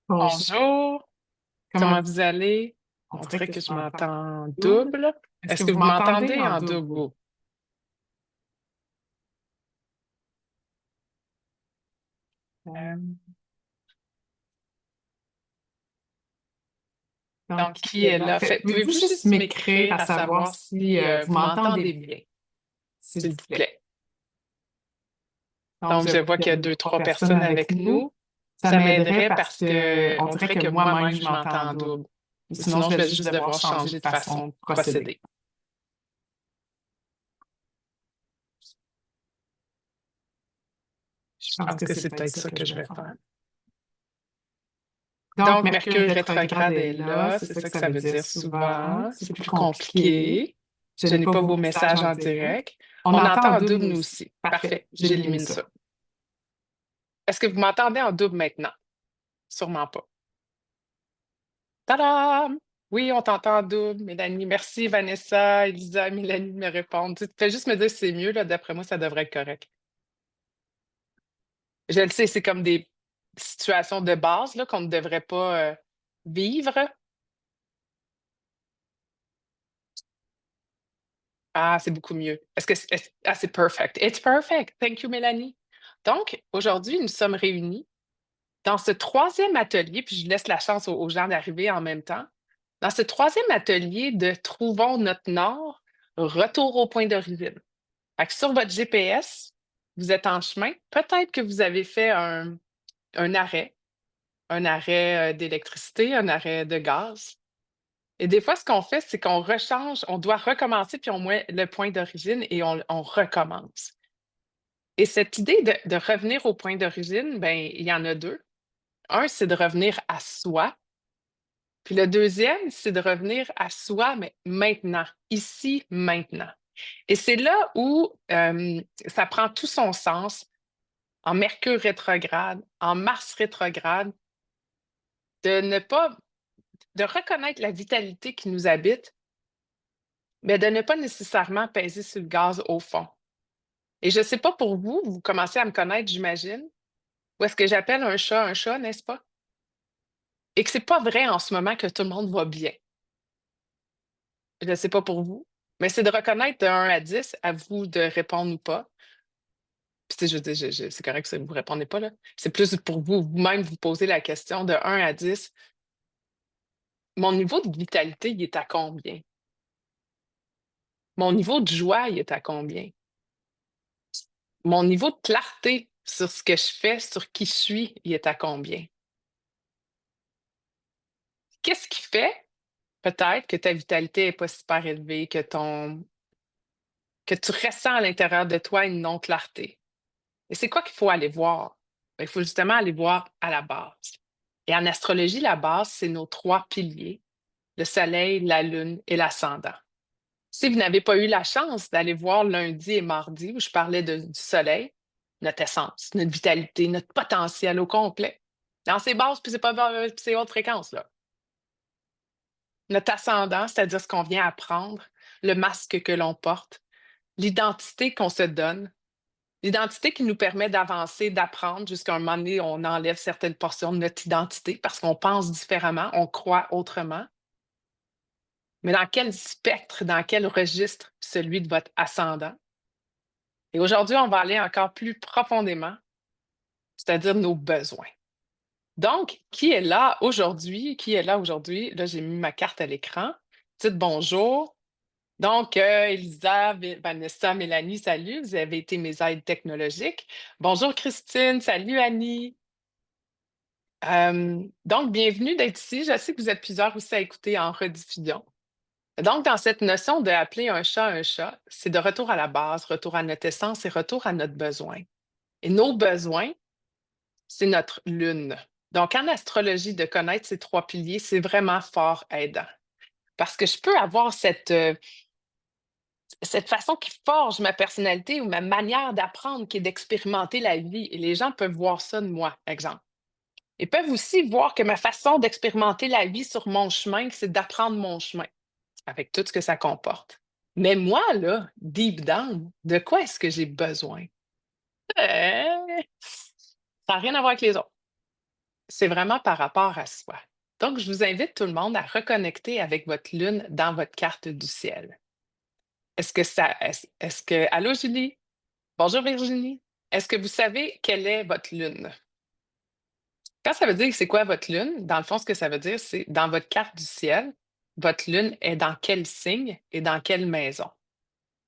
Bonjour, Bonjour, comment comment vous allez? on On dirait dirait que que je je m'entends m'entends double. double. Est-ce que Est-ce que vous vous m'entendez m'entendez en en double, double? vous? Euh, Euh, donc, donc, qui est là? pouvez-vous Pouvez-vous juste juste m'écrire à m'écrire à savoir savoir si si vous vous m'entendez m'entendez bien, bien, s'il s'il vous vous plaît? plaît? Donc, Donc, je je vois vois qu'il y qu'il y a a deux, deux, trois trois personnes personnes avec avec nous. nous. Ça Ça m'aiderait m'aiderait parce parce que que on on dirait dirait que que moi-même, moi-même, je je m'entends en m'entends en double. double. Ou Ou sinon, sinon, je je vais vais juste juste devoir devoir changer de changer de façon façon de de procéder. procéder. Je Je pense pense que que c'est c'est peut-être peut-être ça ça que que je je vais vais faire. faire. Donc, Donc, Mercure Mercure rétrograde rétrograde est est là, là, c'est c'est ça que ça que ça ça veut veut dire dire souvent. souvent. C'est C'est plus plus compliqué. compliqué. Je Je n'ai n'ai pas pas vos vos messages messages en en direct. direct. On On entend en entend en double, double, nous nous aussi. aussi. Parfait, Parfait, j'élimine j'élimine ça. ça. Est-ce que vous m'entendez en double maintenant? Sûrement pas. Tadam! Oui, on t'entend en double, Mélanie. Merci, Vanessa, Elisa, Mélanie de me répondre. Fais juste me dire si c'est mieux, là. D'après moi, ça devrait être correct. Je le sais, c'est comme des situations de base, là, qu'on ne devrait pas vivre. Ah, c'est beaucoup mieux. Ah, c'est perfect. It's perfect. Thank you, Mélanie. Donc, aujourd'hui, nous sommes réunis dans ce troisième atelier, puis je laisse la chance aux gens d'arriver en même temps. Dans ce troisième atelier de Trouvons notre Nord, retour au point d'origine. Fait que sur votre GPS, vous êtes en chemin. Peut-être que vous avez fait un arrêt d'électricité, un arrêt de gaz. Et des fois, ce qu'on fait, c'est qu'on rechange, on doit recommencer, puis on met le point d'origine et on recommence. Et cette idée de revenir au point d'origine, ben, il y en a deux. Un, c'est de revenir à soi. Puis le deuxième, c'est de revenir à soi, mais maintenant, ici, maintenant. Et c'est là où ça prend tout son sens en Mercure rétrograde, en Mars rétrograde, de ne pas, de reconnaître la vitalité qui nous habite, mais de ne pas nécessairement peser sur le gaz au fond. Et je ne sais pas pour vous, vous commencez à me connaître, j'imagine, ou est-ce que j'appelle un chat, n'est-ce pas? Et que c'est pas vrai en ce moment que tout le monde va bien. Je ne sais pas pour vous, mais c'est de reconnaître de 1 à 10, à vous de répondre ou pas. Puis, tu sais, je veux dire, c'est correct si vous ne répondez pas, là. C'est plus pour vous, vous-même, vous poser la question de 1 à 10. Mon niveau de vitalité, il est à combien? Mon niveau de joie, il est à combien? Mon niveau de clarté sur ce que je fais, sur qui je suis, il est à combien? Qu'est-ce qui fait, peut-être, que ta vitalité n'est pas super élevée, que tu ressens à l'intérieur de toi une non-clarté? Et c'est quoi qu'il faut aller voir? Ben, il faut justement aller voir à la base. Et en astrologie, la base, c'est nos trois piliers, le soleil, la lune et l'ascendant. Si vous n'avez pas eu la chance d'aller voir lundi et mardi où je parlais du soleil, notre essence, notre vitalité, notre potentiel au complet, dans ses bases, puis c'est pas puis c'est haute fréquence, là. Notre ascendant, c'est-à-dire ce qu'on vient apprendre, le masque que l'on porte, l'identité qu'on se donne, l'identité qui nous permet d'avancer, d'apprendre jusqu'à un moment donné, on enlève certaines portions de notre identité parce qu'on pense différemment, on croit autrement. Mais dans quel spectre, dans quel registre celui de votre ascendant? Et aujourd'hui, on va aller encore plus profondément, c'est-à-dire nos besoins. Donc, qui est là aujourd'hui? Qui est là aujourd'hui? Là, j'ai mis ma carte à l'écran. Dites bonjour. Donc, Elisa, Vanessa, Mélanie, salut. Vous avez été mes aides technologiques. Bonjour Christine, salut Annie. Donc, bienvenue d'être ici. Je sais que vous êtes plusieurs aussi à écouter en rediffusion. Donc, dans cette notion d'appeler un chat, c'est de retour à la base, retour à notre essence et retour à notre besoin. Et nos besoins, c'est notre lune. Donc, en astrologie, de connaître ces trois piliers, c'est vraiment fort aidant. Parce que je peux avoir cette façon qui forge ma personnalité ou ma manière d'apprendre, qui est d'expérimenter la vie. Et les gens peuvent voir ça de moi, exemple. Ils peuvent aussi voir que ma façon d'expérimenter la vie sur mon chemin, c'est d'apprendre mon chemin, avec tout ce que ça comporte. Mais moi, là, deep down, de quoi est-ce que j'ai besoin? Ça n'a rien à voir avec les autres. c'est vraiment par rapport à soi. Donc, je vous invite tout le monde à reconnecter avec votre lune dans votre carte du ciel. Est-ce que, allô Julie? Bonjour Virginie. Est-ce que vous savez quelle est votre lune? Quand ça veut dire c'est quoi votre lune, dans le fond, ce que ça veut dire, c'est dans votre carte du ciel, votre lune est dans quel signe et dans quelle maison?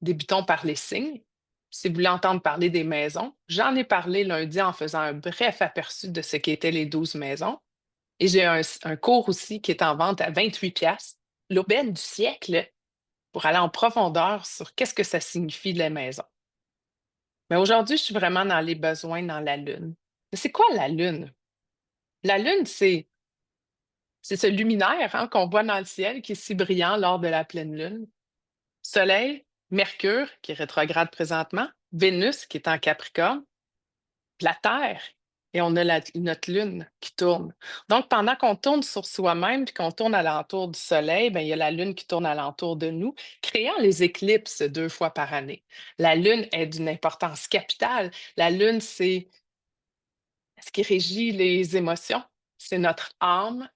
Débutons par les signes. Si vous voulez entendre parler des maisons, j'en ai parlé lundi en faisant un bref aperçu de ce qu'étaient les 12 maisons. Et j'ai un cours aussi qui est en vente à 28 piastres, l'aubaine du siècle, pour aller en profondeur sur qu'est-ce que ça signifie les maisons. Mais aujourd'hui, je suis vraiment dans les besoins dans la lune. Mais c'est quoi la lune? La lune, c'est ce luminaire hein, qu'on voit dans le ciel qui est si brillant lors de la pleine lune. Soleil, Mercure, qui est rétrograde présentement, Vénus, qui est en Capricorne, la Terre, et on a notre Lune qui tourne. Donc, pendant qu'on tourne sur soi-même puis qu'on tourne alentour du Soleil, bien, il y a la Lune qui tourne alentour de nous, créant les éclipses 2 fois par année. La Lune est d'une importance capitale. La Lune, c'est ce qui régit les émotions, c'est notre âme,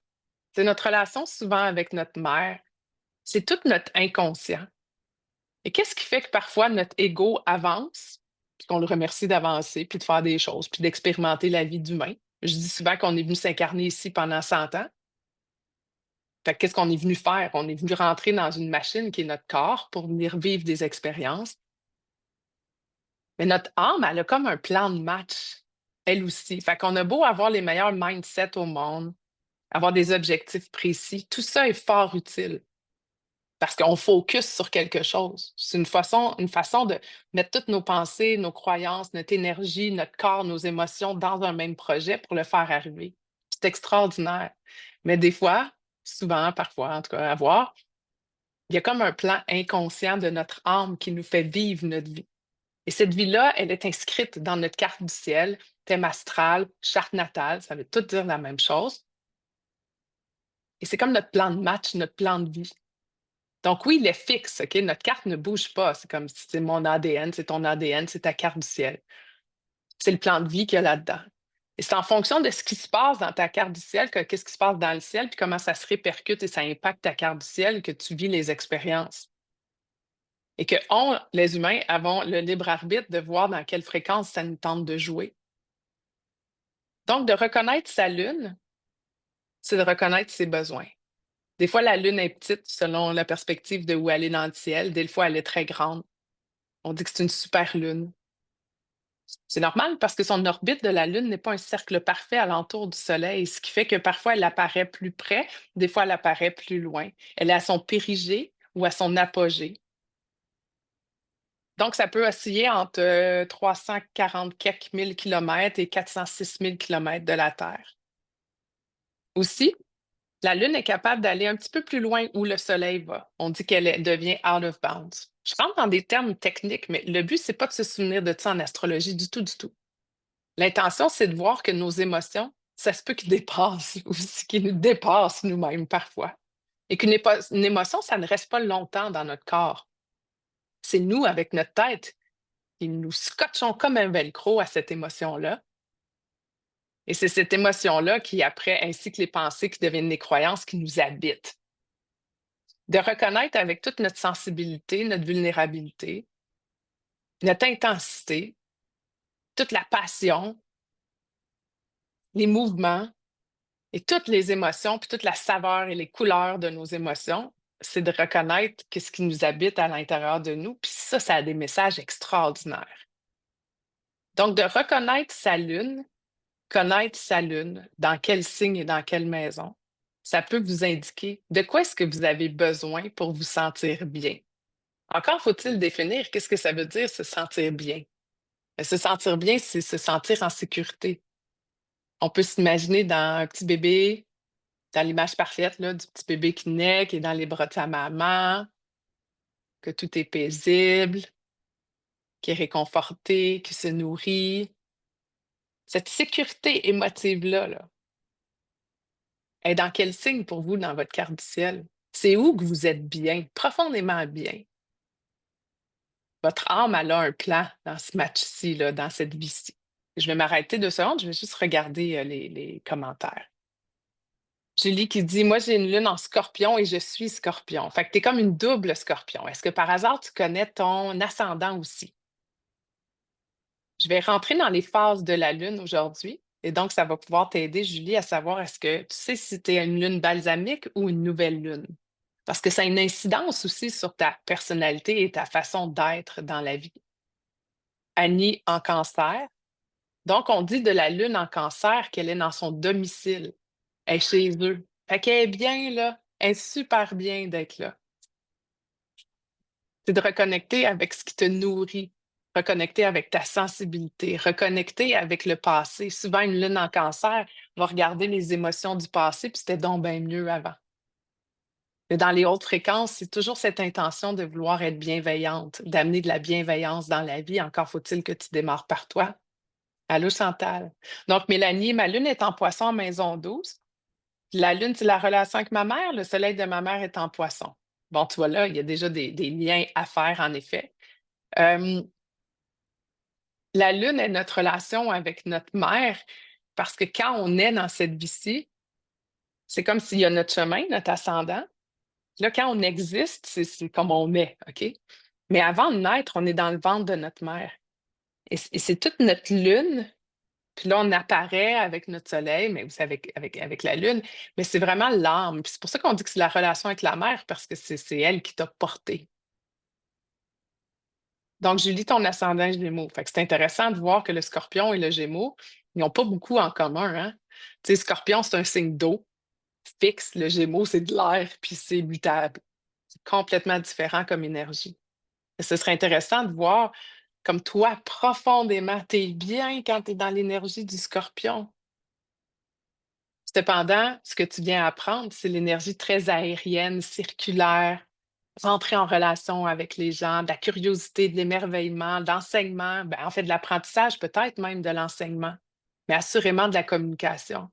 c'est notre relation souvent avec notre mère, c'est tout notre inconscient. Et qu'est-ce qui fait que parfois notre ego avance, puis qu'on le remercie d'avancer, puis de faire des choses, puis d'expérimenter la vie d'humain? Je dis souvent qu'on est venu s'incarner ici pendant 100 ans. Fait que qu'est-ce qu'on est venu faire? On est venu rentrer dans une machine qui est notre corps pour venir vivre des expériences. Mais notre âme, elle a comme un plan de match, elle aussi. Fait qu'on a beau avoir les meilleurs mindsets au monde, avoir des objectifs précis, tout ça est fort utile. Parce qu'on focus sur quelque chose. C'est une façon de mettre toutes nos pensées, nos croyances, notre énergie, notre corps, nos émotions dans un même projet pour le faire arriver. C'est extraordinaire. Mais des fois, souvent, parfois, en tout cas, à voir, il y a comme un plan inconscient de notre âme qui nous fait vivre notre vie. Et cette vie-là, elle est inscrite dans notre carte du ciel, thème astral, charte natale, ça veut tout dire la même chose. Et c'est comme notre plan de match, notre plan de vie. Donc oui, il est fixe, OK? Notre carte ne bouge pas. C'est comme si c'est mon ADN, c'est ton ADN, c'est ta carte du ciel. C'est le plan de vie qu'il y a là-dedans. Et c'est en fonction de ce qui se passe dans ta carte du ciel, qu'est-ce qui se passe dans le ciel, puis comment ça se répercute et ça impacte ta carte du ciel que tu vis les expériences. Et que les humains, avons le libre arbitre de voir dans quelle fréquence ça nous tente de jouer. Donc, de reconnaître sa lune, c'est de reconnaître ses besoins. Des fois, la lune est petite selon la perspective de où elle est dans le ciel. Des fois, elle est très grande. On dit que c'est une super lune. C'est normal parce que son orbite de la Lune n'est pas un cercle parfait alentour du Soleil, ce qui fait que parfois elle apparaît plus près, des fois elle apparaît plus loin. Elle est à son périgée ou à son apogée. Donc, ça peut osciller entre 340 quelques mille kilomètres et 406 000 kilomètres de la Terre. Aussi, la Lune est capable d'aller un petit peu plus loin où le Soleil va. On dit devient out of bounds. Je rentre dans des termes techniques, mais le but, c'est pas de se souvenir de ça en astrologie du tout, du tout. L'intention, c'est de voir que nos émotions, ça se peut qu'ils dépassent aussi, qu'ils nous dépassent nous-mêmes parfois. Et une émotion, ça ne reste pas longtemps dans notre corps. C'est nous, avec notre tête, qui nous scotchons comme un velcro à cette émotion-là. Et c'est cette émotion-là qui, après, ainsi que les pensées qui deviennent des croyances qui nous habitent. De reconnaître avec toute notre sensibilité, notre vulnérabilité, notre intensité, toute la passion, les mouvements, et toutes les émotions, puis toute la saveur et les couleurs de nos émotions, c'est de reconnaître ce qui nous habite à l'intérieur de nous. Puis ça a des messages extraordinaires. Donc, de reconnaître sa lune, connaître sa lune, dans quel signe et dans quelle maison, ça peut vous indiquer de quoi est-ce que vous avez besoin pour vous sentir bien. Encore faut-il définir qu'est-ce que ça veut dire se sentir bien. Se sentir bien, c'est se sentir en sécurité. On peut s'imaginer dans un petit bébé, dans l'image parfaite là, du petit bébé qui naît, qui est dans les bras de sa maman, que tout est paisible, qui est réconforté, qui se nourrit. Cette sécurité émotive-là, là, est dans quel signe pour vous dans votre carte du ciel? C'est où que vous êtes bien, profondément bien? Votre âme, elle a un plan dans ce match-ci, là, dans cette vie-ci. Je vais m'arrêter 2 secondes, je vais juste regarder, les commentaires. Julie qui dit: «Moi, j'ai une lune en Scorpion et je suis Scorpion». Fait que tu es comme une double Scorpion. Est-ce que par hasard, tu connais ton ascendant aussi? Je vais rentrer dans les phases de la lune aujourd'hui et donc ça va pouvoir t'aider, Julie, à savoir est-ce que tu sais si tu es une lune balsamique ou une nouvelle lune? Parce que ça a une incidence aussi sur ta personnalité et ta façon d'être dans la vie. Annie en Cancer. Donc, on dit de la lune en Cancer qu'elle est dans son domicile. Elle est chez eux. Fait qu'elle est bien là. Elle est super bien d'être là. C'est de reconnecter avec ce qui te nourrit, reconnecter avec ta sensibilité, reconnecter avec le passé. Souvent, une lune en Cancer va regarder les émotions du passé, puis c'était donc bien mieux avant. Mais dans les hautes fréquences, c'est toujours cette intention de vouloir être bienveillante, d'amener de la bienveillance dans la vie. Encore faut-il que tu démarres par toi. Allô, Chantal. Donc, Mélanie, ma lune est en Poisson en maison 12. La lune, c'est la relation avec ma mère. Le soleil de ma mère est en Poisson. Bon, tu vois là, il y a déjà des liens à faire, en effet. Euh, la lune est notre relation avec notre mère parce que quand on est dans cette vie-ci, c'est comme s'il y a notre chemin, notre ascendant. Là, quand on existe, c'est comme on est, OK? Mais avant de naître, on est dans le ventre de notre mère. Et c'est toute notre lune. Puis là, on apparaît avec notre soleil, mais aussi avec la lune. Mais c'est vraiment l'âme. Puis c'est pour ça qu'on dit que c'est la relation avec la mère, parce que c'est elle qui t'a porté. Donc, Julie, ton ascendant Gémeaux. Fait que c'est intéressant de voir que le Scorpion et le Gémeaux, ils n'ont pas beaucoup en commun, hein? Tu sais, Scorpion, c'est un signe d'eau fixe. Le Gémeaux, c'est de l'air, puis c'est mutable. C'est complètement différent comme énergie. Et ce serait intéressant de voir comme toi, profondément, tu es bien quand tu es dans l'énergie du Scorpion. Cependant, ce que tu viens apprendre, c'est l'énergie très aérienne, circulaire, rentrer en relation avec les gens, de la curiosité, de l'émerveillement, d'enseignement, ben, en fait, de l'apprentissage, peut-être même de l'enseignement, mais assurément de la communication.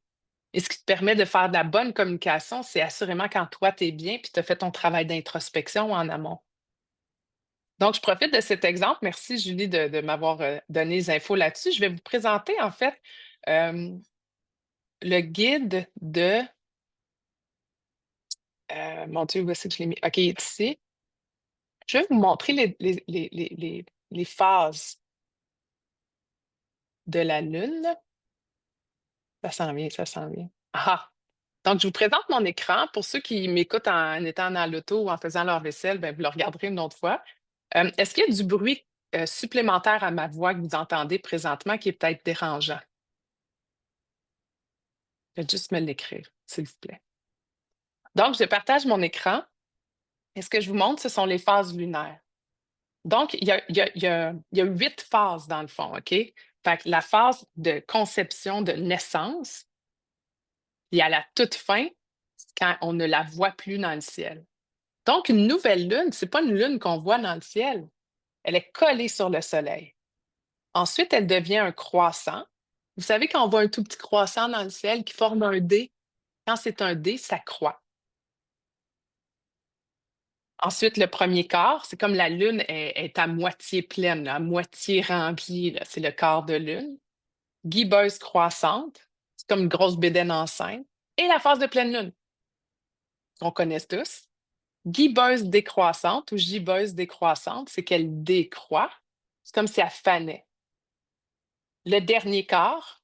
Et ce qui te permet de faire de la bonne communication, c'est assurément quand toi, tu es bien puis tu as fait ton travail d'introspection en amont. Donc, je profite de cet exemple. Merci, Julie, de m'avoir donné les infos là-dessus. Je vais vous présenter, en fait, euh, le guide de mon Dieu, où est-ce que je l'ai mis? OK, il est ici. Je vais vous montrer les phases de la Lune. Ça s'en vient, ça s'en vient. Ah! Donc, je vous présente mon écran. Pour ceux qui m'écoutent en étant dans l'auto ou en faisant leur vaisselle, ben, vous le regarderez une autre fois. Est-ce qu'il y a du bruit supplémentaire à ma voix que vous entendez présentement qui est peut-être dérangeant? Faites juste me l'écrire, s'il vous plaît. Donc, je partage mon écran et ce que je vous montre, ce sont les phases lunaires. Donc, il y a 8 phases dans le fond, OK? Fait que la phase de conception, de naissance, et à la toute fin, c'est quand on ne la voit plus dans le ciel. Donc, une nouvelle lune, c'est pas une lune qu'on voit dans le ciel. Elle est collée sur le soleil. Ensuite, elle devient un croissant. Vous savez, quand on voit un tout petit croissant dans le ciel qui forme un D, quand c'est un D, ça croît. Ensuite, le premier quart, c'est comme la lune est à moitié pleine, là, à moitié remplie, là, c'est le quart de lune. Guibeuse croissante, c'est comme une grosse bédaine enceinte. Et la phase de pleine lune, qu'on connaisse tous. Guibeuse décroissante ou gibbeuse décroissante, c'est qu'elle décroît. C'est comme si elle fanait. Le dernier quart,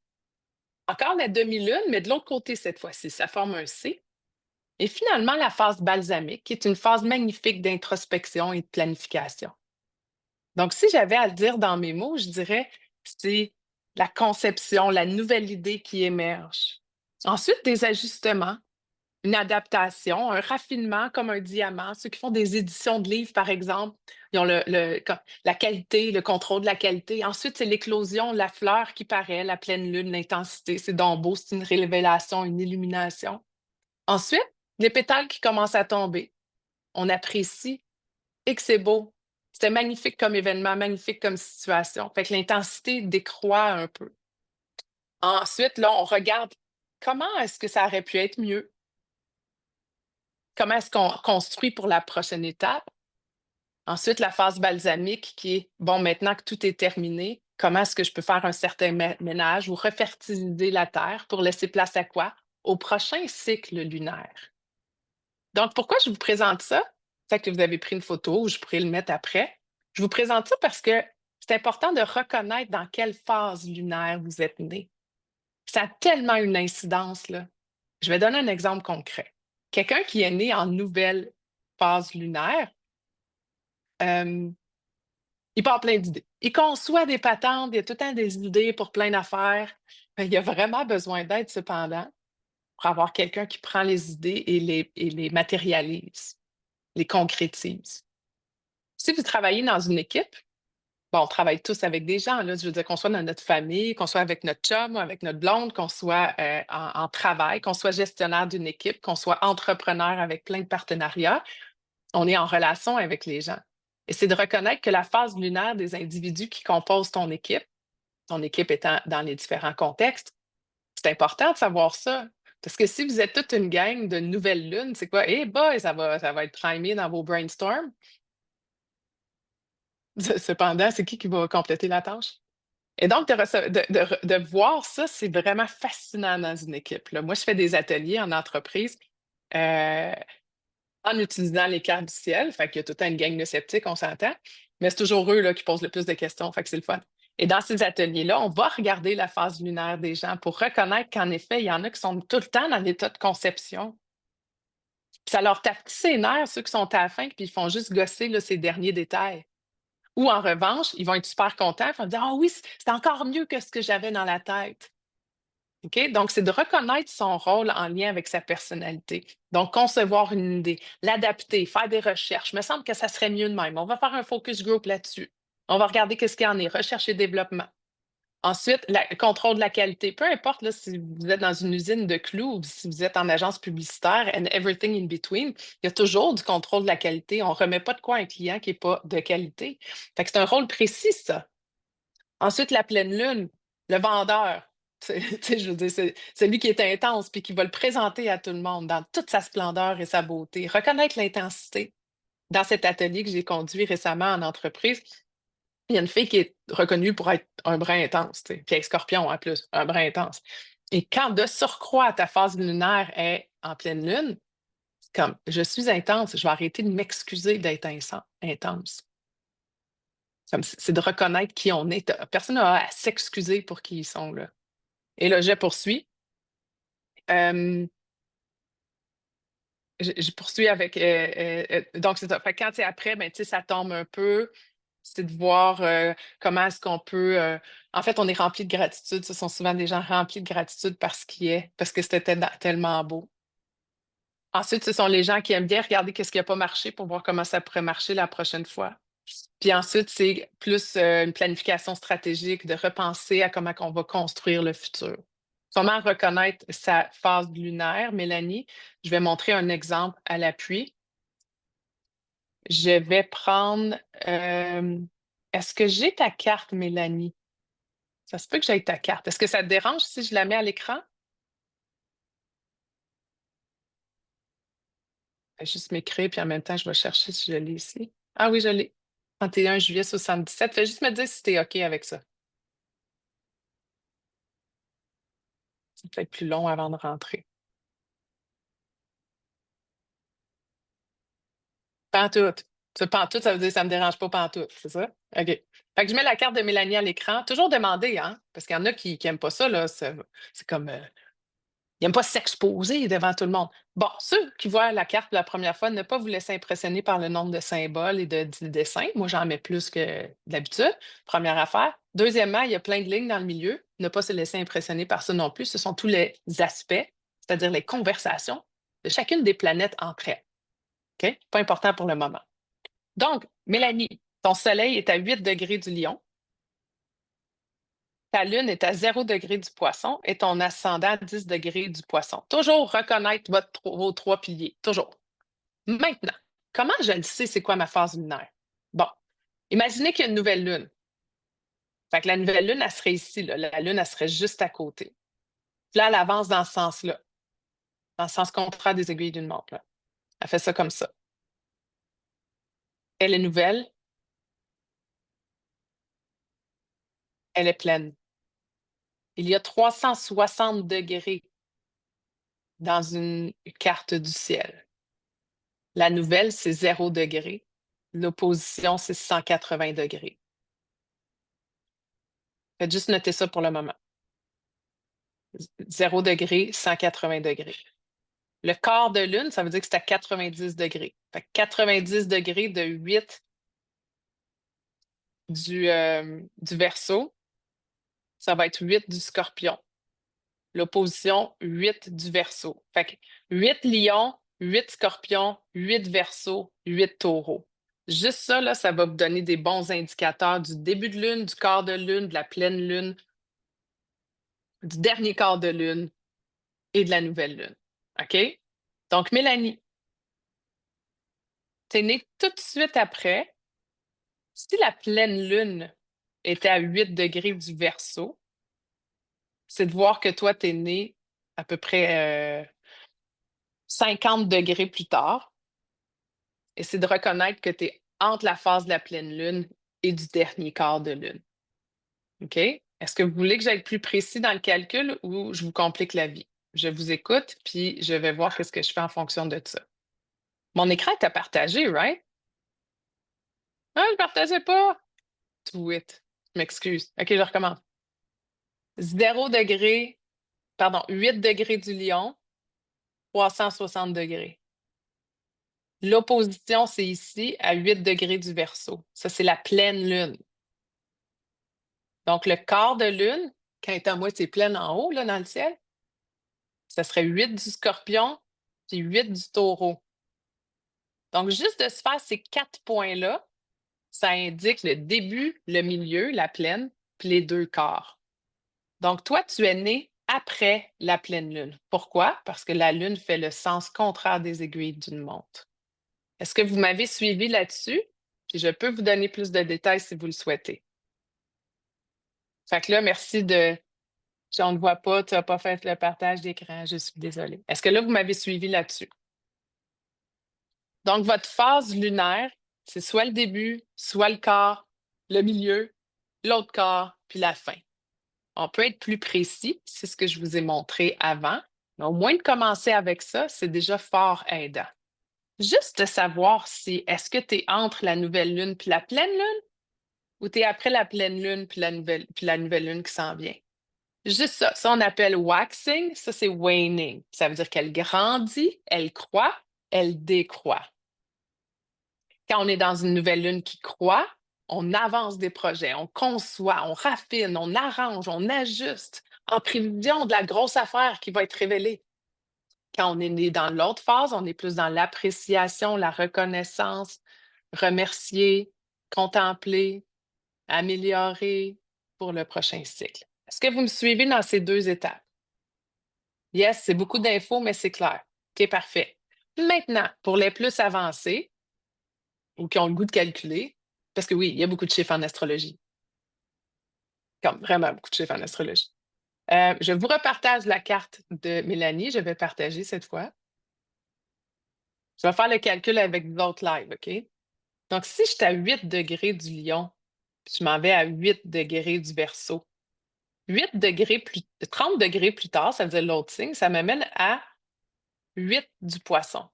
encore la demi-lune, mais de l'autre côté cette fois-ci, ça forme un C. Et finalement, la phase balsamique, qui est une phase magnifique d'introspection et de planification. Donc, si j'avais à le dire dans mes mots, je dirais que c'est la conception, la nouvelle idée qui émerge. Ensuite, des ajustements, une adaptation, un raffinement comme un diamant. Ceux qui font des éditions de livres, par exemple, ils ont la qualité, le contrôle de la qualité. Ensuite, c'est l'éclosion, la fleur qui paraît, la pleine lune, l'intensité. C'est donc beau, c'est une révélation, une illumination. Ensuite, les pétales qui commencent à tomber. On apprécie et que c'est beau. C'était magnifique comme événement, magnifique comme situation. Fait que l'intensité décroît un peu. Ensuite, là, on regarde comment est-ce que ça aurait pu être mieux? Comment est-ce qu'on construit pour la prochaine étape? Ensuite, la phase balsamique qui est, bon, maintenant que tout est terminé, Comment est-ce que je peux faire un certain ménage ou refertiliser la Terre pour laisser place à quoi? Au prochain cycle lunaire. Donc, pourquoi je vous présente ça? Peut-être que vous avez pris une photo ou je pourrais le mettre après. Je vous présente ça parce que c'est important de reconnaître dans quelle phase lunaire vous êtes né. Ça a tellement une incidence, là. Je vais donner un exemple concret. Quelqu'un qui est né en nouvelle phase lunaire, euh, il part plein d'idées. Il conçoit des patentes, il y a tout le temps des idées pour plein d'affaires. Mais il a vraiment besoin d'aide, cependant, pour avoir quelqu'un qui prend les idées et les matérialise, les concrétise. Si vous travaillez dans une équipe, bon, on travaille tous avec des gens, là, je veux dire qu'on soit dans notre famille, qu'on soit avec notre chum ou avec notre blonde, qu'on soit en travail, qu'on soit gestionnaire d'une équipe, qu'on soit entrepreneur avec plein de partenariats, on est en relation avec les gens. Et c'est de reconnaître que la phase lunaire des individus qui composent ton équipe étant dans les différents contextes, c'est important de savoir ça. Parce que si vous êtes toute une gang de nouvelles lunes, c'est quoi? Eh boy, ça va être primé dans vos brainstorms. Cependant, c'est qui va compléter la tâche? Et donc, de voir ça, c'est vraiment fascinant dans une équipe, là. Moi, je fais des ateliers en entreprise euh, en utilisant les cartes du ciel. Fait qu'il y a tout le temps une gang de sceptiques, on s'entend. Mais c'est toujours eux là, qui posent le plus de questions. Fait que c'est le fun. Et dans ces ateliers-là, on va regarder la phase lunaire des gens pour reconnaître qu'en effet, il y en a qui sont tout le temps dans l'état de conception. Puis ça leur tape ses nerfs, ceux qui sont à la fin, puis ils font juste gosser là, ces derniers détails. Ou en revanche, ils vont être super contents, ils vont dire: ah oui, c'est encore mieux que ce que j'avais dans la tête. OK? Donc, c'est de reconnaître son rôle en lien avec sa personnalité. Donc, concevoir une idée, l'adapter, faire des recherches. Il me semble que ça serait mieux de même. On va faire un focus group là-dessus. On va regarder qu'est-ce qu'il y en est, recherche et développement. Ensuite, le contrôle de la qualité. Peu importe là, si vous êtes dans une usine de clous ou si vous êtes en agence publicitaire and everything in between, il y a toujours du contrôle de la qualité. On ne remet pas de quoi à un client qui n'est pas de qualité. Fait que c'est un rôle précis, ça. Ensuite, la pleine lune, le vendeur. Je veux dire, c'est celui qui est intense puis qui va le présenter à tout le monde dans toute sa splendeur et sa beauté. Reconnaître l'intensité. Dans cet atelier que j'ai conduit récemment en entreprise, il y a une fille qui est reconnue pour être un brin intense, tu sais, puis elle est scorpion en plus, un brin intense. Et quand de surcroît ta phase lunaire est en pleine lune, comme je suis intense, je vais arrêter de m'excuser d'être intense. C'est de reconnaître qui on est. Personne n'a à s'excuser pour qui ils sont, là. Et là, je poursuis. Euh, je poursuis avec. Donc, c'est ça. Fait que quand c'est après, ben, tu sais, ça tombe un peu. C'est de voir comment est-ce qu'on peut. En fait, on est rempli de gratitude. Ce sont souvent des gens remplis de gratitude parce qu'il est, parce que c'était tellement beau. Ensuite, ce sont les gens qui aiment bien regarder qu'est-ce qui n'a pas marché pour voir comment ça pourrait marcher la prochaine fois. Puis ensuite, c'est plus une planification stratégique de repenser à comment on va construire le futur. Comment reconnaître sa phase lunaire, Mélanie? Je vais montrer un exemple à l'appui. Je vais prendre. Est-ce que j'ai ta carte, Mélanie? Ça se peut que j'aie ta carte. Est-ce que ça te dérange si je la mets à l'écran? Je vais juste m'écrire, puis en même temps, je vais chercher si je l'ai ici. Ah oui, je l'ai. 31 juillet 77. Fais juste me dire si tu es OK avec ça. C'est peut-être plus long avant de rentrer. Pantoute. Ça, pantoute, ça veut dire ça me dérange pas pantoute, c'est ça? OK. Fait que je mets la carte de Mélanie à l'écran. Toujours demander, hein? Parce qu'il y en a qui aiment pas ça, là. C'est comme. Ils n'aiment pas s'exposer devant tout le monde. Bon, ceux qui voient la carte pour la première fois, ne pas vous laisser impressionner par le nombre de symboles et de dessins. Moi, j'en mets plus que d'habitude. Première affaire. Deuxièmement, il y a plein de lignes dans le milieu. Ne pas se laisser impressionner par ça non plus. Ce sont tous les aspects, c'est-à-dire les conversations de chacune des planètes entre elles. OK? Pas important pour le moment. Donc, Mélanie, ton soleil est à 8 degrés du lion, ta lune est à 0 degré du poisson et ton ascendant à 10 degrés du poisson. Toujours reconnaître vos trois piliers. Toujours. Maintenant, comment je le sais c'est quoi ma phase lunaire? Bon, imaginez qu'il y a une nouvelle lune. Fait que la nouvelle lune, elle serait ici, là. La lune, elle serait juste à côté. Puis là, elle avance dans ce sens-là, dans le sens contraire des aiguilles d'une montre, là. Elle fait ça comme ça. Elle est nouvelle, Elle est pleine. Il y a 360 degrés dans une carte du ciel. La nouvelle, c'est 0 degré. L'opposition, c'est 180 degrés. Faites juste noter ça pour le moment. 0 degré, 180 degrés. Le quart de lune, ça veut dire que c'est à 90 degrés. Fait que 90 degrés de 8 du Verseau, ça va être 8 du Scorpion. L'opposition, 8 du Verseau. Fait que 8 Lions, 8 Scorpions, 8 Verseau, 8 Taureaux. Juste ça, là, ça va vous donner des bons indicateurs du début de lune, du quart de lune, de la pleine lune, du dernier quart de lune et de la nouvelle lune. OK? Donc, Mélanie, t'es née tout de suite après. Si la pleine lune était à 8 degrés du Verseau, c'est de voir que toi, t'es née à peu près 50 degrés plus tard. Et c'est de reconnaître que tu es entre la phase de la pleine lune et du dernier quart de lune. OK? Est-ce que vous voulez que j'aille plus précis dans le calcul ou je vous complique la vie? Je vous écoute, puis je vais voir qu'est-ce que je fais en fonction de ça. Mon écran est à partager, right? Ah, je ne partageais pas! Tweet. Je m'excuse. OK, je recommence. 0 degré, pardon, 8 degrés du lion, 360 degrés. L'opposition, c'est ici, à 8 degrés du Verseau. Ça, c'est la pleine lune. Donc, le quart de lune, quand elle est à moitié pleine en haut, là, dans le ciel, ça serait 8 du Scorpion, puis 8 du Taureau. Donc, juste de se faire ces 4 points-là, ça indique le début, le milieu, la pleine, puis les 2 quarts. Donc, toi, tu es né après la pleine lune. Pourquoi? Parce que la lune fait le sens contraire des aiguilles d'une montre. Est-ce que vous m'avez suivi là-dessus? Puis je peux vous donner plus de détails si vous le souhaitez. Fait que là, merci de on ne voit pas, tu n'as pas fait le partage d'écran, je suis désolée. Est-ce que là, vous m'avez suivi là-dessus? Donc, votre phase lunaire, c'est soit le début, soit le quart, le milieu, l'autre quart, puis la fin. On peut être plus précis, c'est ce que je vous ai montré avant, mais au moins de commencer avec ça, c'est déjà fort aidant. Juste de savoir si est-ce que tu es entre la nouvelle lune puis la pleine lune ou tu es après la pleine lune puis la nouvelle lune qui s'en vient. Juste ça. Ça, on appelle waxing. Ça, c'est waning. Ça veut dire qu'elle grandit, elle croît, elle décroît. Quand on est dans une nouvelle lune qui croît, on avance des projets, on conçoit, on raffine, on arrange, on ajuste en prévision de la grosse affaire qui va être révélée. Quand on est né dans l'autre phase, on est plus dans l'appréciation, la reconnaissance, remercier, contempler, améliorer pour le prochain cycle. Est-ce que vous me suivez dans ces 2 étapes? Yes, c'est beaucoup d'infos, mais c'est clair. OK, parfait. Maintenant, pour les plus avancés ou qui ont le goût de calculer, parce que oui, il y a beaucoup de chiffres en astrologie, comme vraiment beaucoup de chiffres en astrologie. Je vous repartage la carte de Mélanie. Je vais partager cette fois. Je vais faire le calcul avec d'autres lives, OK? Donc, si je suis à 8 degrés du lion, puis je m'en vais à 8 degrés du Verseau, 8 degrés plus, 30 degrés plus tard, ça veut dire l'autre signe, ça m'amène à 8 du Poisson.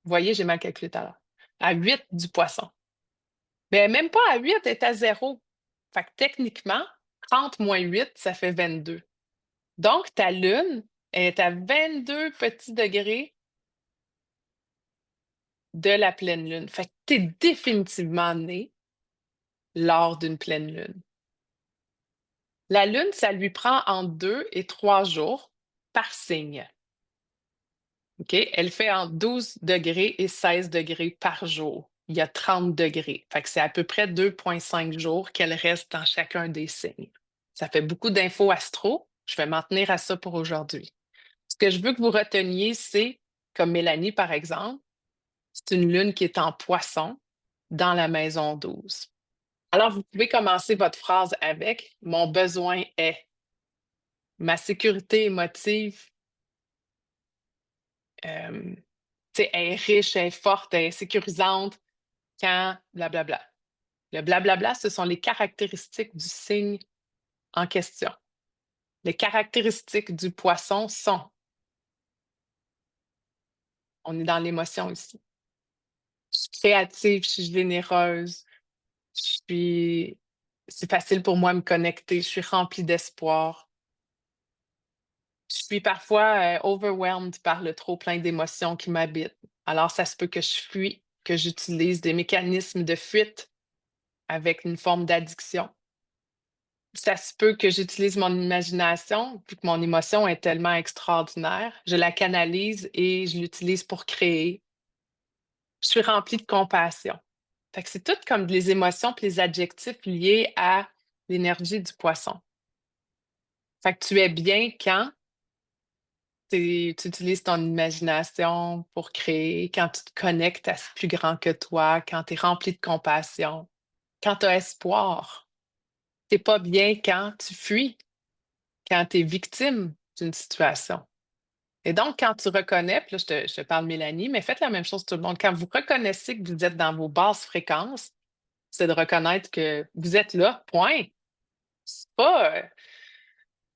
Vous voyez, j'ai mal calculé tout à l'heure. À 8 du Poisson. Mais même pas à 8, elle est à 0. Fait que techniquement, 30 moins 8, ça fait 22. Donc, ta lune est à 22 petits degrés de la pleine lune. Fait que tu es définitivement né lors d'une pleine lune. La lune, ça lui prend entre 2 et 3 jours par signe. OK? Elle fait entre 12 degrés et 16 degrés par jour. Il y a 30 degrés. Fait que c'est à peu près 2,5 jours qu'elle reste dans chacun des signes. Ça fait beaucoup d'infos astro. Je vais m'en tenir à ça pour aujourd'hui. Ce que je veux que vous reteniez, c'est, comme Mélanie par exemple, c'est une lune qui est en Poisson dans la maison 12. Alors, vous pouvez commencer votre phrase avec mon besoin est. Ma sécurité émotive, euh, elle est riche, elle est forte, elle est sécurisante quand blablabla. Le blablabla, ce sont les caractéristiques du signe en question. Les caractéristiques du poisson sont, on est dans l'émotion ici. Je suis créative, je suis généreuse, je suis, c'est facile pour moi de me connecter, je suis remplie d'espoir. Je suis parfois overwhelmed par le trop plein d'émotions qui m'habitent. Alors, ça se peut que je fuis, que j'utilise des mécanismes de fuite avec une forme d'addiction. Ça se peut que j'utilise mon imagination, puis que mon émotion est tellement extraordinaire. Je la canalise et je l'utilise pour créer. Je suis remplie de compassion. Fait que c'est tout comme les émotions puis les adjectifs liés à l'énergie du poisson. Fait que tu es bien quand tu utilises ton imagination pour créer, quand tu te connectes à ce plus grand que toi, quand tu es rempli de compassion, quand tu as espoir. Tu pas bien quand tu fuis, quand tu es victime d'une situation. Et donc, quand tu reconnais, puis là, je te parle Mélanie, mais faites la même chose tout le monde. Quand vous reconnaissez que vous êtes dans vos basses fréquences, c'est de reconnaître que vous êtes là, point. C'est pas,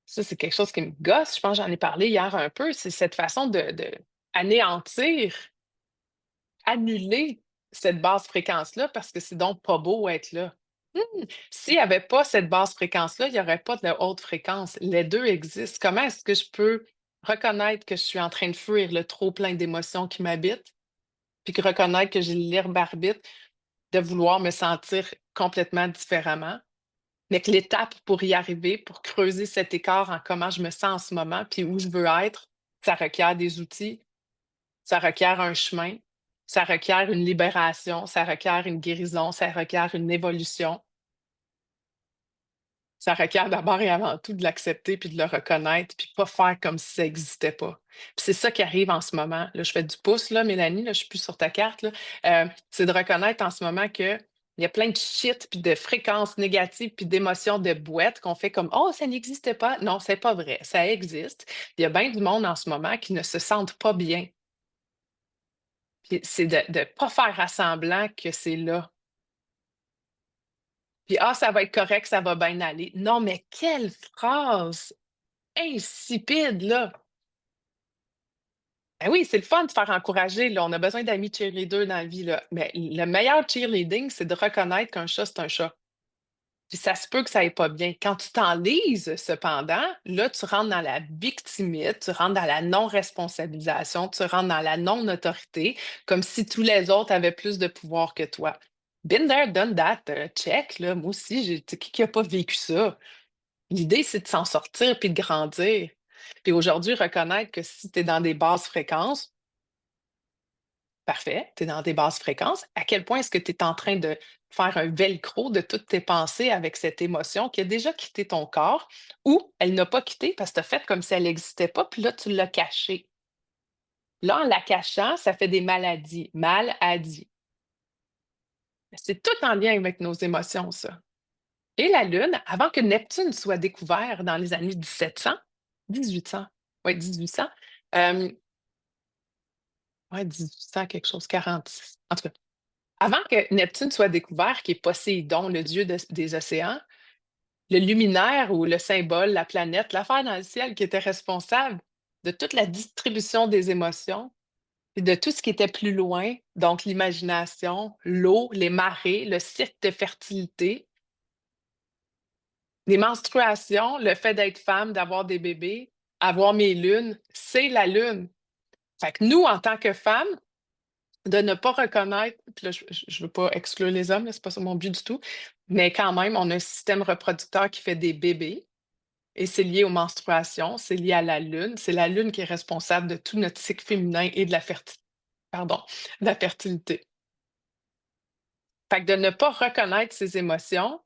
ça, c'est quelque chose qui me gosse. Je pense que j'en ai parlé hier un peu. C'est cette façon de anéantir, annuler cette basse fréquence-là parce que c'est donc pas beau être là. S'il n'y avait pas cette basse fréquence-là, il n'y aurait pas de haute fréquence. Les deux existent. Comment est-ce que je peux reconnaître que je suis en train de fuir le trop plein d'émotions qui m'habitent, puis que reconnaître que j'ai le libre arbitre de vouloir me sentir complètement différemment? Mais que l'étape pour y arriver, pour creuser cet écart en comment je me sens en ce moment, puis où je veux être, ça requiert des outils, ça requiert un chemin, ça requiert une libération, ça requiert une guérison, ça requiert une évolution. Ça requiert d'abord et avant tout de l'accepter puis de le reconnaître, puis pas faire comme si ça n'existait pas. Puis c'est ça qui arrive en ce moment. Là, je fais du pouce, là, Mélanie, là, je suis plus sur ta carte, là. C'est de reconnaître en ce moment que il y a plein de shit, puis de fréquences négatives, puis d'émotions de boîte qu'on fait comme «Oh, ça n'existait pas». Non, c'est pas vrai, ça existe. Il y a bien du monde en ce moment qui ne se sentent pas bien. Puis c'est de ne pas faire à semblant que c'est là. Puis «Ah, ça va être correct, ça va bien aller». Non, mais quelle phrase insipide, là! Ben oui, c'est le fun de se faire encourager, là. On a besoin d'amis cheerleaders dans la vie, là. Mais le meilleur cheerleading, c'est de reconnaître qu'un chat, c'est un chat. Puis ça se peut que ça aille pas bien. Quand tu t'enlises, cependant, là, tu rentres dans la victimite, tu rentres dans la non-responsabilisation, tu rentres dans la non-autorité, comme si tous les autres avaient plus de pouvoir que toi. Been there, done that, check, là. Moi aussi, tu sais, qui a pas vécu ça? L'idée, c'est de s'en sortir puis de grandir. Puis aujourd'hui, reconnaître que si tu es dans des basses fréquences, parfait, tu es dans des basses fréquences, à quel point est-ce que tu es en train de faire un velcro de toutes tes pensées avec cette émotion qui a déjà quitté ton corps ou elle n'a pas quitté parce que tu as fait comme si elle n'existait pas, puis là, tu l'as cachée. Là, en la cachant, ça fait des maladies, mal à dit. C'est tout en lien avec nos émotions, ça. Et la Lune, avant que Neptune soit découvert dans les années 1700, 1800, ouais, 1800, euh, ouais, 1800 quelque chose, 46. En tout cas, avant que Neptune soit découvert, qui est Poséidon, le dieu des océans, le luminaire ou le symbole, la planète, l'affaire dans le ciel qui était responsable de toute la distribution des émotions et de tout ce qui était plus loin, donc l'imagination, l'eau, les marées, le cycle de fertilité, les menstruations, le fait d'être femme, d'avoir des bébés, avoir mes lunes, c'est la lune. Fait que nous, en tant que femmes, de ne pas reconnaître, puis là, je veux pas exclure les hommes, là, c'est pas ça mon but du tout, mais quand même, on a un système reproducteur qui fait des bébés et c'est lié aux menstruations, c'est lié à la lune. C'est la lune qui est responsable de tout notre cycle féminin et de la pardon, de la fertilité. Fait que de ne pas reconnaître ses émotions,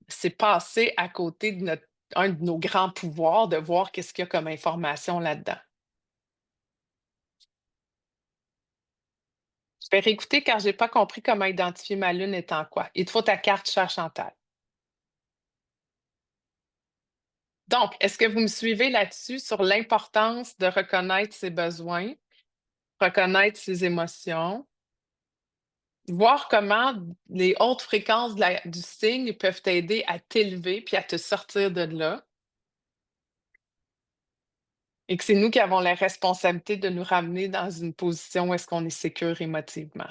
c'est passer à côté de un de nos grands pouvoirs de voir qu'est-ce qu'il y a comme information là-dedans. Je vais réécouter car j'ai pas compris comment identifier ma lune étant quoi. Il te faut ta carte, chère Chantal. Donc, est-ce que vous me suivez là-dessus sur l'importance de reconnaître ses besoins, reconnaître ses émotions voir comment les hautes fréquences du signe peuvent t'aider à t'élever puis à te sortir de là et que c'est nous qui avons la responsabilité de nous ramener dans une position où est-ce qu'on est sécure émotivement.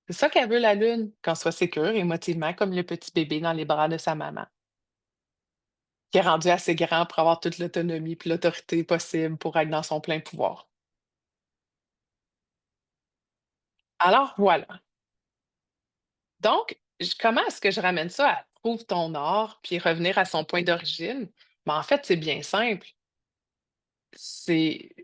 C'est ça qu'elle veut la lune, qu'on soit sécure émotivement comme le petit bébé dans les bras de sa maman, qui est rendu assez grand pour avoir toute l'autonomie puis l'autorité possible pour être dans son plein pouvoir. Alors voilà. Donc, comment est-ce que je ramène ça à trouve ton or puis revenir à son point d'origine? Ben, en fait, c'est bien simple. C'est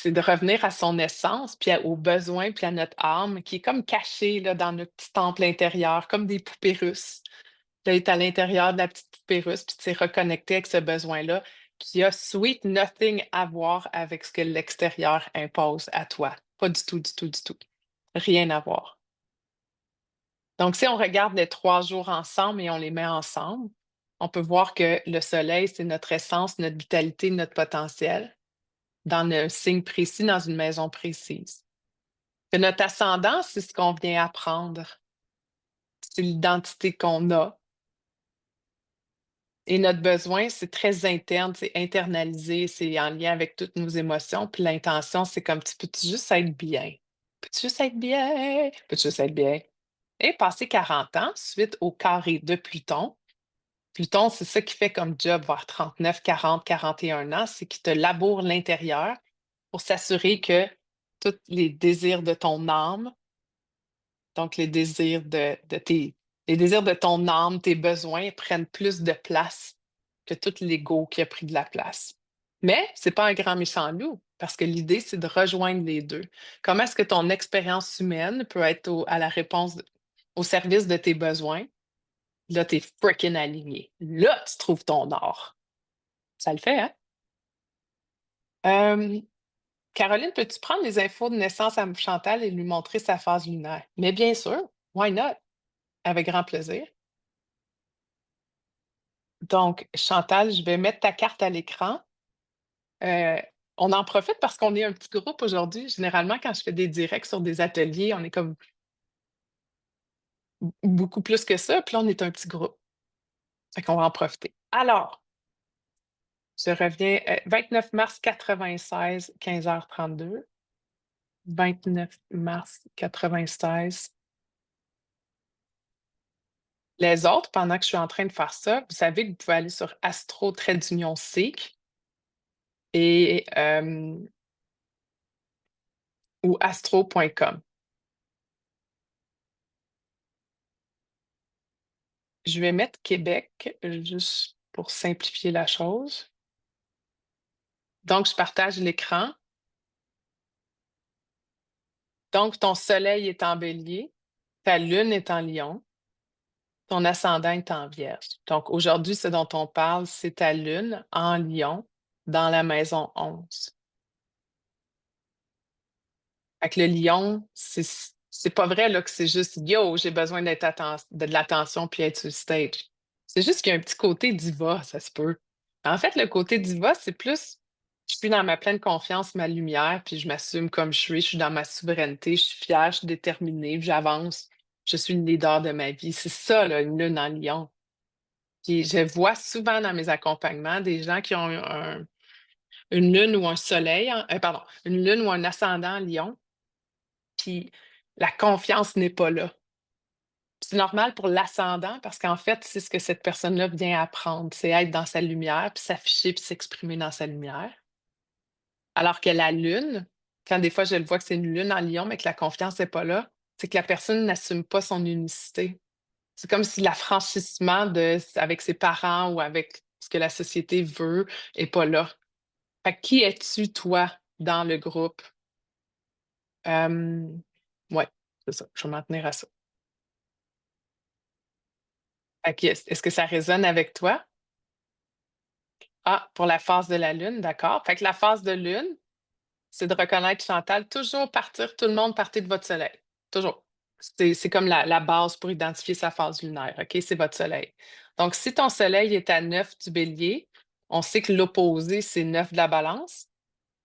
de revenir à son essence, puis aux besoins, puis à notre âme qui est comme cachée là, dans notre petit temple intérieur, comme des poupées russes. Tu es à l'intérieur de la petite poupée russe, puis tu t'es reconnecté avec ce besoin-là, qui a sweet nothing à voir avec ce que l'extérieur impose à toi. Pas du tout, du tout, du tout. Rien à voir. Donc, si on regarde les 3 jours ensemble et on les met ensemble, on peut voir que le soleil, c'est notre essence, notre vitalité, notre potentiel dans un signe précis, dans une maison précise. Que notre ascendant, c'est ce qu'on vient apprendre. C'est l'identité qu'on a. Et notre besoin, c'est très interne, c'est internalisé, c'est en lien avec toutes nos émotions. Puis l'intention, c'est comme tu peux-tu juste être bien? Peux-tu juste être bien? Peux-tu juste être bien? Et passé 40 ans, suite au carré de Pluton, Pluton, c'est ça qui fait comme job vers 39, 40, 41 ans, c'est qu'il te laboure l'intérieur pour s'assurer que tous les désirs de ton âme, donc les désirs de ton âme, tes besoins prennent plus de place que tout l'ego qui a pris de la place. Mais c'est pas un grand méchant loup, parce que l'idée, c'est de rejoindre les deux. Comment est-ce que ton expérience humaine peut être à la réponse, au service de tes besoins? Là, tu es freaking aligné. Là, tu trouves ton or. Ça le fait, hein? Euh, Caroline, peux-tu prendre les infos de naissance à Chantal et lui montrer sa phase lunaire? Mais bien sûr, why not? Avec grand plaisir. Donc, Chantal, je vais mettre ta carte à l'écran. Euh, on en profite parce qu'on est un petit groupe aujourd'hui. Généralement, quand je fais des directs sur des ateliers, on est comme beaucoup plus que ça. Puis là, on est un petit groupe. Fait qu'on va en profiter. Alors, je reviens 29 mars 96, 15h32. 29 mars 96. Les autres, pendant que je suis en train de faire ça, vous savez que vous pouvez aller sur astro-seek et ou astro.com. Je vais mettre Québec juste pour simplifier la chose. Donc, je partage l'écran. Donc, ton soleil est en bélier, ta lune est en lion, ton ascendant est en vierge. Donc, aujourd'hui, ce dont on parle, c'est ta lune en lion dans la maison 11. Fait que le lion, c'est pas vrai là, que c'est juste yo, j'ai besoin de l'attention puis être sur le stage. C'est juste qu'il y a un petit côté diva, ça se peut. En fait, le côté diva, c'est plus je suis dans ma pleine confiance, ma lumière, puis je m'assume comme je suis dans ma souveraineté, je suis fière, je suis déterminée, puis j'avance. Je suis une leader de ma vie. C'est ça, là, une lune en lion. Puis je vois souvent dans mes accompagnements des gens qui ont une lune ou un soleil, pardon, une lune ou un ascendant en lion, puis la confiance n'est pas là. C'est normal pour l'ascendant parce qu'en fait, c'est ce que cette personne-là vient apprendre, c'est être dans sa lumière, puis s'afficher, puis s'exprimer dans sa lumière. Alors que la lune, quand des fois je le vois que c'est une lune en lion, mais que la confiance n'est pas là, c'est que la personne n'assume pas son unicité. C'est comme si l'affranchissement avec ses parents ou avec ce que la société veut est pas là. Fait que qui es-tu, toi, dans le groupe? Ouais, c'est ça. Je vais m'en tenir à ça. Fait que est-ce que ça résonne avec toi? Ah, pour la phase de la lune, d'accord. Fait que la phase de lune, c'est de reconnaître Chantal, toujours partir, tout le monde partez de votre soleil. Toujours. C'est comme la base pour identifier sa phase lunaire, OK? C'est votre soleil. Donc, si ton soleil est à 9 du bélier, on sait que l'opposé, c'est 9 de la balance.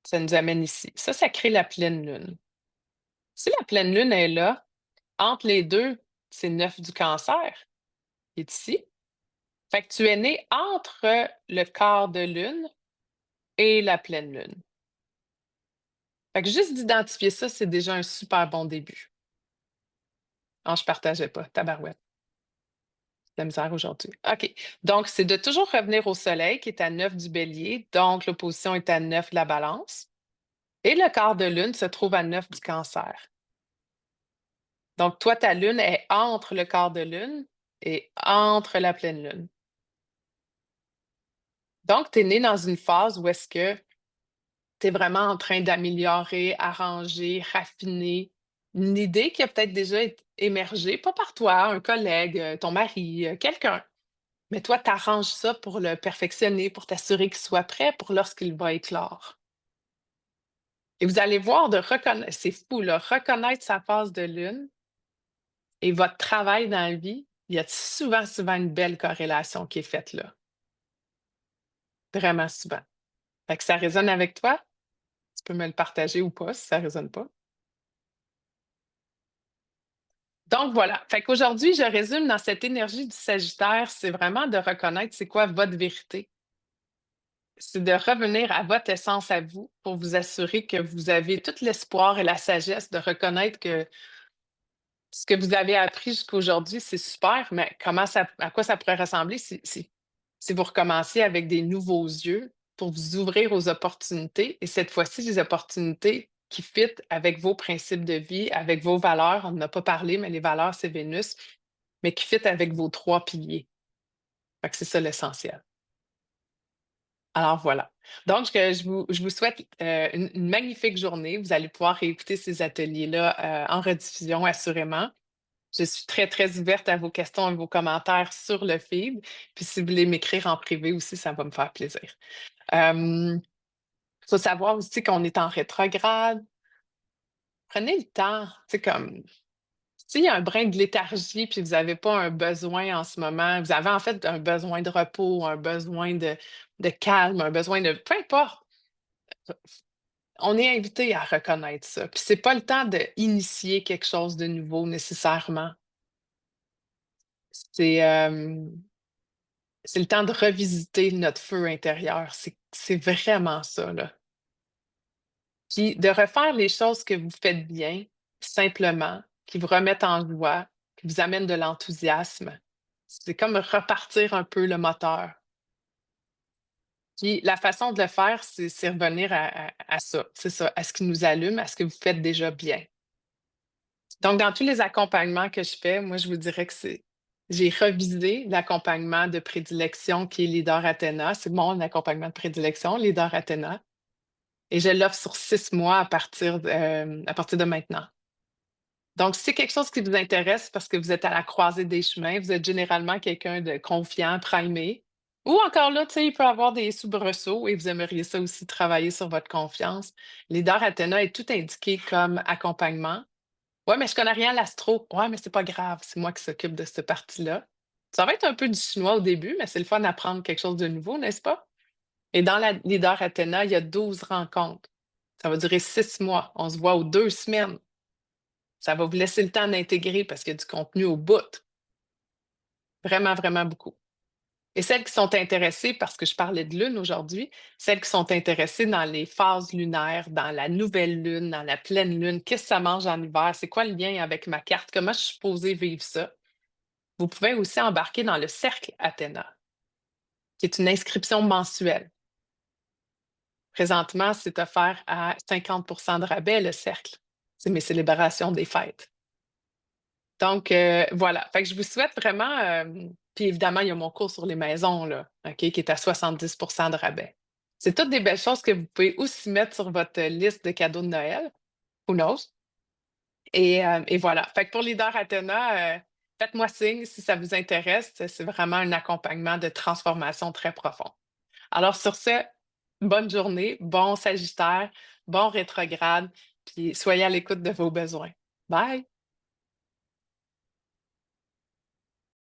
Ça nous amène ici. Ça crée la pleine lune. Si la pleine lune est là, Entre les 2, c'est 9 du Cancer qui est ici. Fait que tu es né entre le quart de lune et la pleine lune. Fait que juste d'identifier ça, c'est déjà un super bon début. Ah, je partageais pas, tabarouette, de la misère aujourd'hui. OK, donc c'est de toujours revenir au soleil qui est à 9 du Bélier, donc l'opposition est à 9 de la Balance et le quart de lune se trouve à 9 du Cancer. Donc toi, ta lune est entre le quart de lune et entre la pleine lune. Donc tu es né dans une phase où est-ce que tu es vraiment en train d'améliorer, arranger, raffiner une idée qui a peut-être déjà émergé, pas par toi, un collègue, ton mari, quelqu'un. Mais toi, tu arranges ça pour le perfectionner, pour t'assurer qu'il soit prêt pour lorsqu'il va éclore. Et vous allez voir de reconnaître, c'est fou, là, reconnaître sa phase de lune et votre travail dans la vie, il y a souvent, souvent une belle corrélation qui est faite là. Vraiment souvent. Fait que ça résonne avec toi? Tu peux me le partager ou pas si ça résonne pas. Donc voilà. Fait qu'aujourd'hui, je résume dans cette énergie du Sagittaire, c'est vraiment de reconnaître c'est quoi votre vérité. C'est de revenir à votre essence à vous pour vous assurer que vous avez tout l'espoir et la sagesse de reconnaître que ce que vous avez appris jusqu'aujourd'hui, c'est super, mais à quoi ça pourrait ressembler si vous recommenciez avec des nouveaux yeux pour vous ouvrir aux opportunités et cette fois-ci, des opportunités qui fit avec vos principes de vie, avec vos valeurs. On n'a pas parlé, mais les valeurs, c'est Vénus, mais qui fit avec vos 3 piliers. Fait que c'est ça l'essentiel. Alors voilà. Donc, je vous souhaite une magnifique journée. Vous allez pouvoir réécouter ces ateliers-là en rediffusion, assurément. Je suis très, très ouverte à vos questions et vos commentaires sur le feed. Puis si vous voulez m'écrire en privé aussi, ça va me faire plaisir. Il faut savoir aussi qu'on est en rétrograde. Prenez le temps, tu sais, comme s'il y a un brin de léthargie, puis vous n'avez pas un besoin en ce moment, vous avez en fait un besoin de repos, un besoin de calme, un besoin de peu importe. On est invité à reconnaître ça. Puis c'est pas le temps d'initier quelque chose de nouveau nécessairement. C'est c'est le temps de revisiter notre feu intérieur. C'est vraiment ça, là. Puis de refaire les choses que vous faites bien, simplement, qui vous remettent en joie, qui vous amènent de l'enthousiasme. C'est comme repartir un peu le moteur. Puis la façon de le faire, c'est revenir à ça. C'est ça, à ce qui nous allume, à ce que vous faites déjà bien. Donc, dans tous les accompagnements que je fais, moi, je vous dirais que j'ai revisé l'accompagnement de prédilection qui est Leader Athéna. C'est mon accompagnement de prédilection, Leader Athéna. Et je l'offre sur 6 mois à partir de maintenant. Donc, si c'est quelque chose qui vous intéresse parce que vous êtes à la croisée des chemins, vous êtes généralement quelqu'un de confiant, primé, ou encore là, tu sais, il peut y avoir des soubresauts et vous aimeriez ça aussi travailler sur votre confiance. Leader Athéna est tout indiqué comme accompagnement. Ouais, mais je connais rien à l'astro. Ouais, mais c'est pas grave, c'est moi qui s'occupe de cette partie-là. Ça va être un peu du chinois au début, mais c'est le fun d'apprendre quelque chose de nouveau, n'est-ce pas? Et dans la Leader Athéna, il y a 12 rencontres. Ça va durer 6 mois. On se voit aux 2 semaines. Ça va vous laisser le temps d'intégrer parce qu'il y a du contenu au bout. Vraiment, vraiment beaucoup. Et celles qui sont intéressées, parce que je parlais de lune aujourd'hui, celles qui sont intéressées dans les phases lunaires, dans la nouvelle lune, dans la pleine lune, qu'est-ce que ça mange en hiver? C'est quoi le lien avec ma carte? Comment je suis supposée vivre ça? Vous pouvez aussi embarquer dans le cercle Athéna, qui est une inscription mensuelle. Présentement, c'est offert à 50 de rabais, le cercle. C'est mes célébrations des fêtes. Donc, voilà. Fait que je vous souhaite vraiment, puis évidemment, il y a mon cours sur les maisons, là, OK, qui est à 70 de rabais. C'est toutes des belles choses que vous pouvez aussi mettre sur votre liste de cadeaux de Noël. Who knows? Et voilà. Fait que pour Leader Athéna, faites-moi signe si ça vous intéresse. C'est vraiment un accompagnement de transformation très profond. Alors sur ce, bonne journée, bon Sagittaire, bon rétrograde, puis soyez à l'écoute de vos besoins. Bye!